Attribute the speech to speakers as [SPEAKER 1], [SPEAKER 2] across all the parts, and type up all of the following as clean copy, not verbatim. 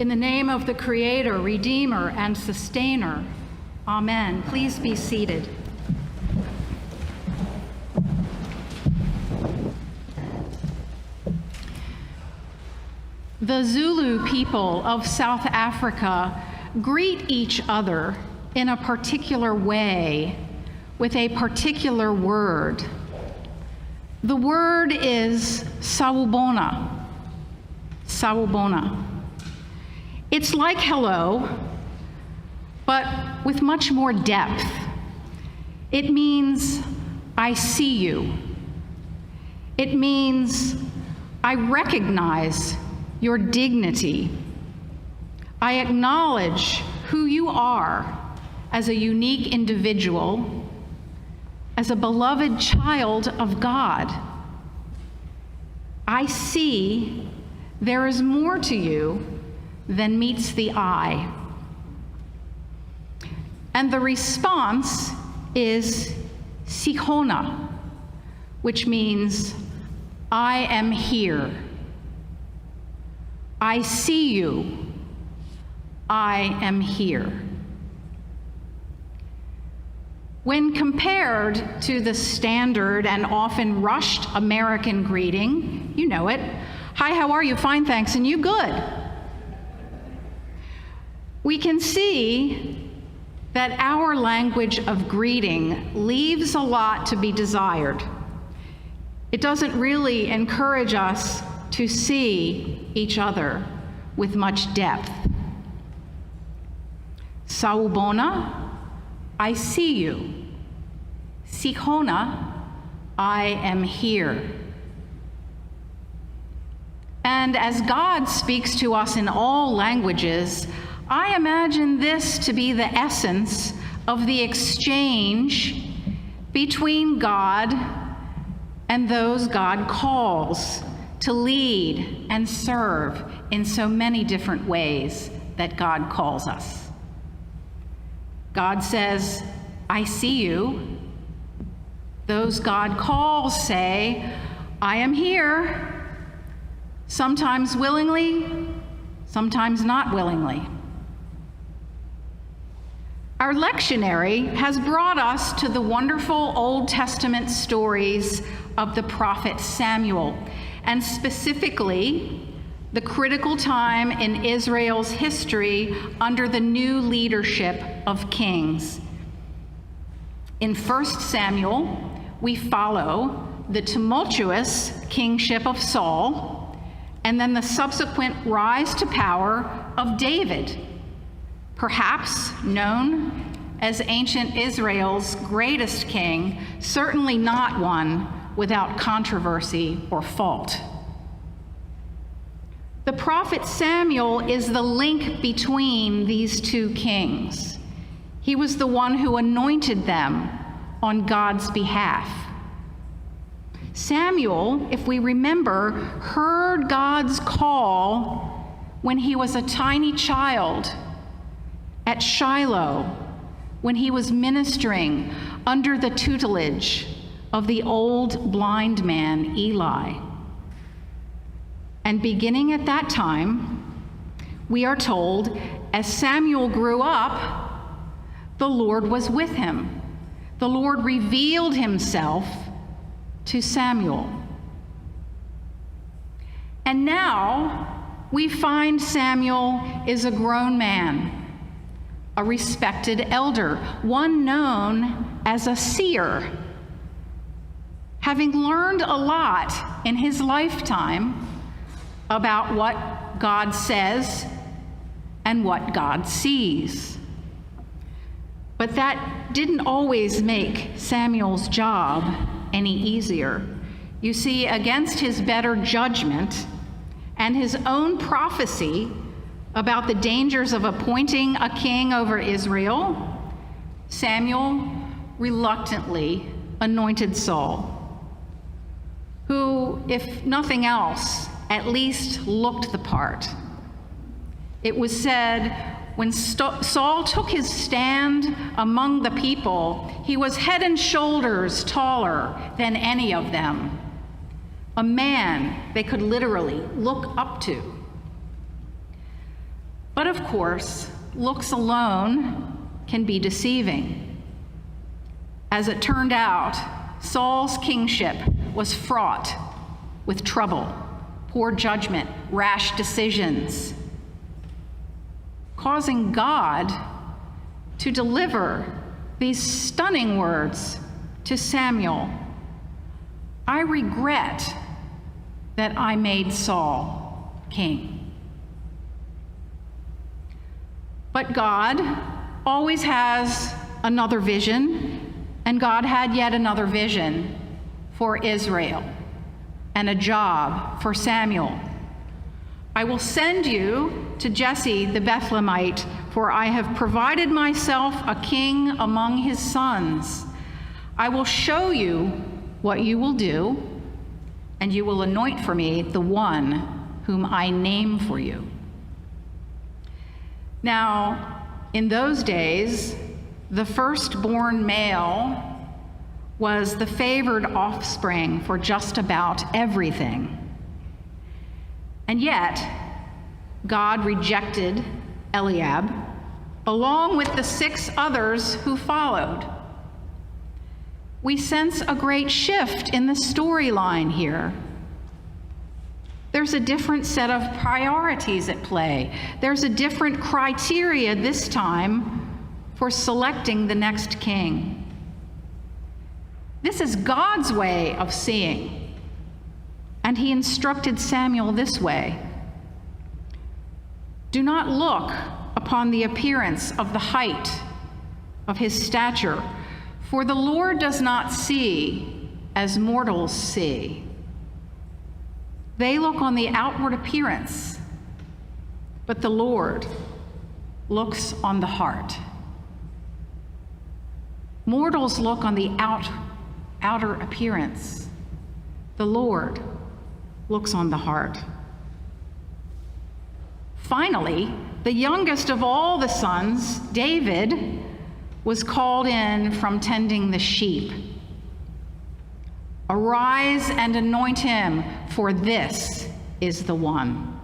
[SPEAKER 1] In the name of the Creator, Redeemer, and Sustainer, Amen. Please be seated. The Zulu people of South Africa greet each other in a particular way with a particular word. The word is sawubona. Sawubona. It's like hello, but with much more depth. It means, I see you. It means, I recognize your dignity. I acknowledge who you are as a unique individual, as a beloved child of God. I see there is more to you than meets the eye. And the response is sikhona, which means, I am here. I see you. I am here. When compared to the standard and often rushed American greeting, you know it. Hi, how are you? Fine, thanks. And you? Good. We can see that our language of greeting leaves a lot to be desired. It doesn't really encourage us to see each other with much depth. Sawubona, I see you. Sikhona, I am here. And as God speaks to us in all languages, I imagine this to be the essence of the exchange between God and those God calls to lead and serve in so many different ways that God calls us. God says, I see you. Those God calls say, I am here, sometimes willingly, sometimes not willingly. Our lectionary has brought us to the wonderful Old Testament stories of the prophet Samuel, and specifically the critical time in Israel's history under the new leadership of kings. In 1 Samuel, we follow the tumultuous kingship of Saul, and then the subsequent rise to power of David, perhaps known as ancient Israel's greatest king, certainly not one without controversy or fault. The prophet Samuel is the link between these two kings. He was the one who anointed them on God's behalf. Samuel, if we remember, heard God's call when he was a tiny child at Shiloh, when he was ministering under the tutelage of the old blind man, Eli. And beginning at that time, we are told, as Samuel grew up, the Lord was with him. The Lord revealed himself to Samuel. And now we find Samuel is a grown man, a respected elder, one known as a seer, having learned a lot in his lifetime about what God says and what God sees. But that didn't always make Samuel's job any easier. You see, against his better judgment and his own prophecy about the dangers of appointing a king over Israel, Samuel reluctantly anointed Saul, who, if nothing else, at least looked the part. It was said, when Saul took his stand among the people, he was head and shoulders taller than any of them, a man they could literally look up to. But of course, looks alone can be deceiving. As it turned out, Saul's kingship was fraught with trouble, poor judgment, rash decisions, causing God to deliver these stunning words to Samuel: "I regret that I made Saul king." But God always has another vision, and God had yet another vision for Israel and a job for Samuel. "I will send you to Jesse the Bethlehemite, for I have provided myself a king among his sons. I will show you what you will do, and you will anoint for me the one whom I name for you." Now, in those days, the firstborn male was the favored offspring for just about everything. And yet, God rejected Eliab, along with the 6 others who followed. We sense a great shift in the storyline here. There's a different set of priorities at play. There's a different criteria this time for selecting the next king. This is God's way of seeing, and he instructed Samuel this way: "Do not look upon the appearance of the height of his stature, for the Lord does not see as mortals see. They look on the outward appearance, but the Lord looks on the heart." Mortals look on the outer appearance. The Lord looks on the heart. Finally, the youngest of all the sons, David, was called in from tending the sheep. "Arise and anoint him, for this is the one."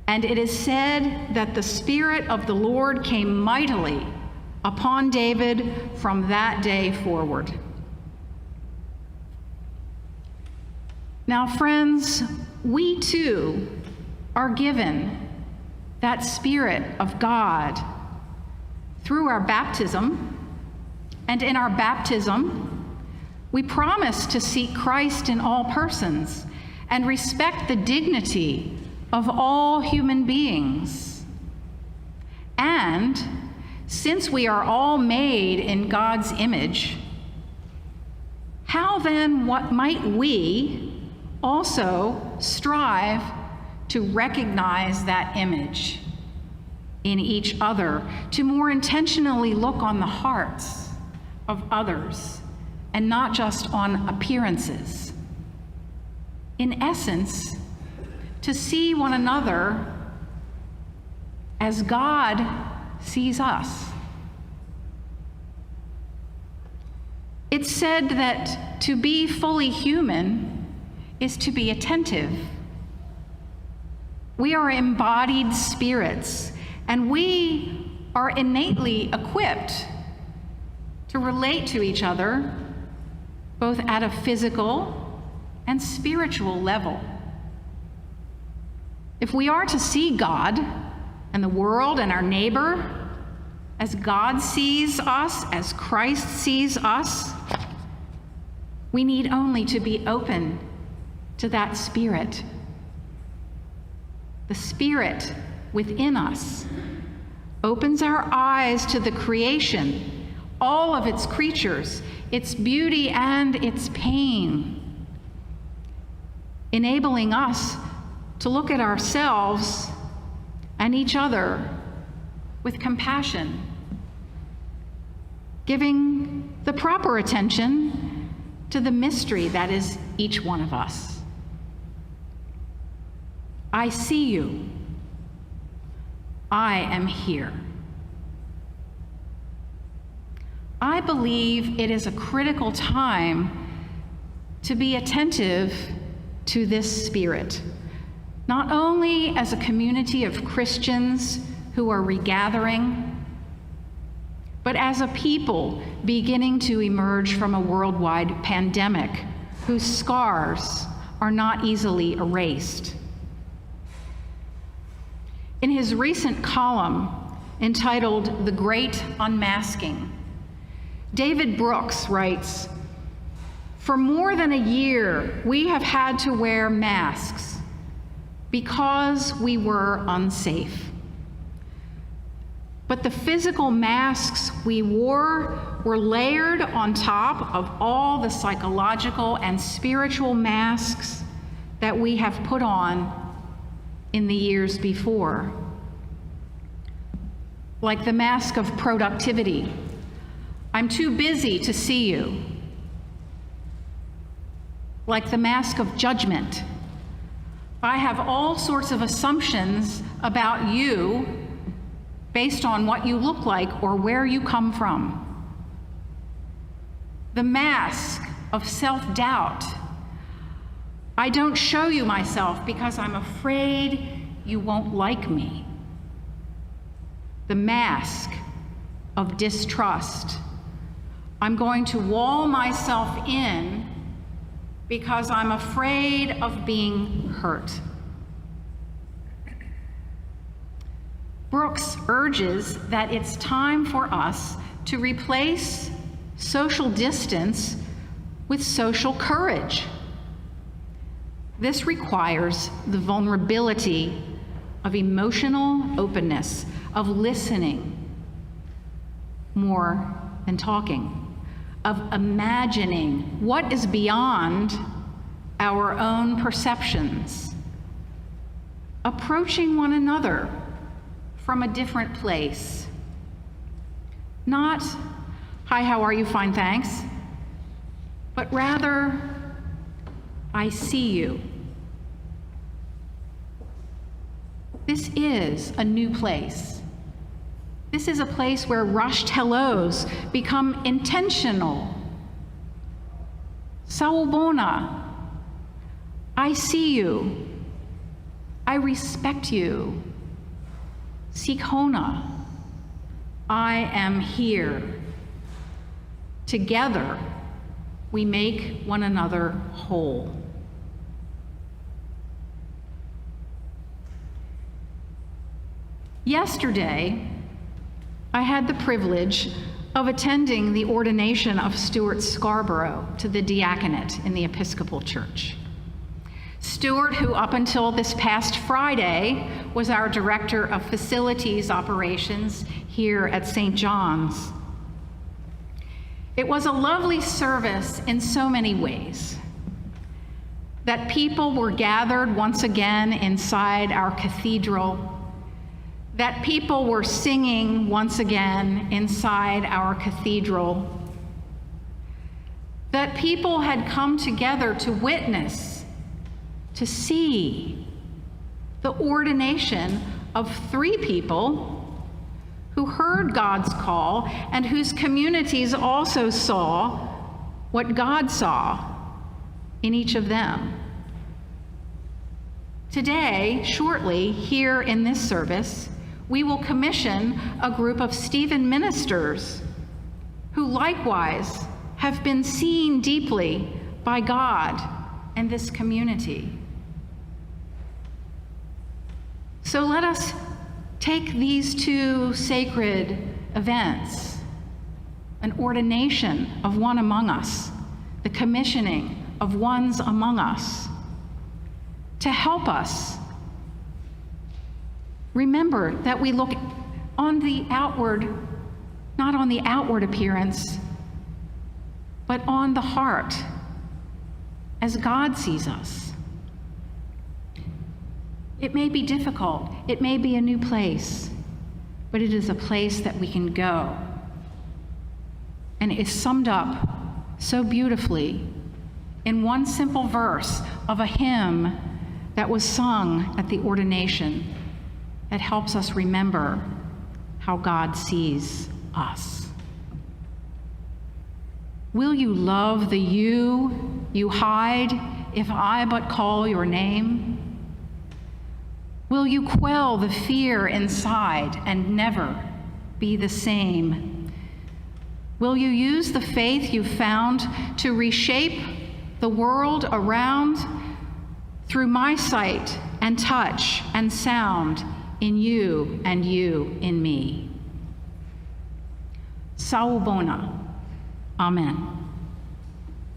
[SPEAKER 1] And it is said that the Spirit of the Lord came mightily upon David from that day forward. Now, friends, we too are given that Spirit of God through our baptism, and in our baptism, we promise to seek Christ in all persons and respect the dignity of all human beings. And since we are all made in God's image, how then might we also strive to recognize that image in each other, to more intentionally look on the hearts of others and not just on appearances? In essence, to see one another as God sees us. It's said that to be fully human is to be attentive. We are embodied spirits, and we are innately equipped to relate to each other both at a physical and spiritual level. If we are to see God and the world and our neighbor as God sees us, as Christ sees us, we need only to be open to that Spirit. The Spirit within us opens our eyes to the creation, all of its creatures, its beauty and its pain, enabling us to look at ourselves and each other with compassion, giving the proper attention to the mystery that is each one of us. I see you. I am here. I believe it is a critical time to be attentive to this Spirit, not only as a community of Christians who are regathering, but as a people beginning to emerge from a worldwide pandemic whose scars are not easily erased. In his recent column entitled "The Great Unmasking," David Brooks writes, "For more than a year, we have had to wear masks because we were unsafe. But the physical masks we wore were layered on top of all the psychological and spiritual masks that we have put on in the years before. Like the mask of productivity. I'm too busy to see you. Like the mask of judgment. I have all sorts of assumptions about you based on what you look like or where you come from. The mask of self-doubt. I don't show you myself because I'm afraid you won't like me. The mask of distrust. I'm going to wall myself in because I'm afraid of being hurt." Brooks urges that it's time for us to replace social distance with social courage. This requires the vulnerability of emotional openness, of listening more than talking, of imagining what is beyond our own perceptions, approaching one another from a different place. Not, "Hi, how are you? Fine, thanks," but rather, "I see you." This is a new place. This is a place where rushed hellos become intentional. Sawubona. I see you. I respect you. Sikhona. I am here. Together, we make one another whole. Yesterday, I had the privilege of attending the ordination of Stuart Scarborough to the diaconate in the Episcopal Church. Stuart, who up until this past Friday was our Director of Facilities Operations here at St. John's. It was a lovely service in so many ways. That people were gathered once again inside our cathedral, that people were singing once again inside our cathedral, that people had come together to witness, to see the ordination of 3 people who heard God's call and whose communities also saw what God saw in each of them. Today, shortly, here in this service, we will commission a group of Stephen ministers who likewise have been seen deeply by God and this community. So let us take these 2 sacred events, an ordination of one among us, the commissioning of ones among us, to help us remember that we look on the outward, not on the outward appearance, but on the heart as God sees us. It may be difficult, it may be a new place, but it is a place that we can go. And it is summed up so beautifully in one simple verse of a hymn that was sung at the ordination that helps us remember how God sees us. Will you love the you hide if I but call your name? Will you quell the fear inside and never be the same? Will you use the faith you found to reshape the world around through my sight and touch and sound in you and you in me? Sawubona. Amen.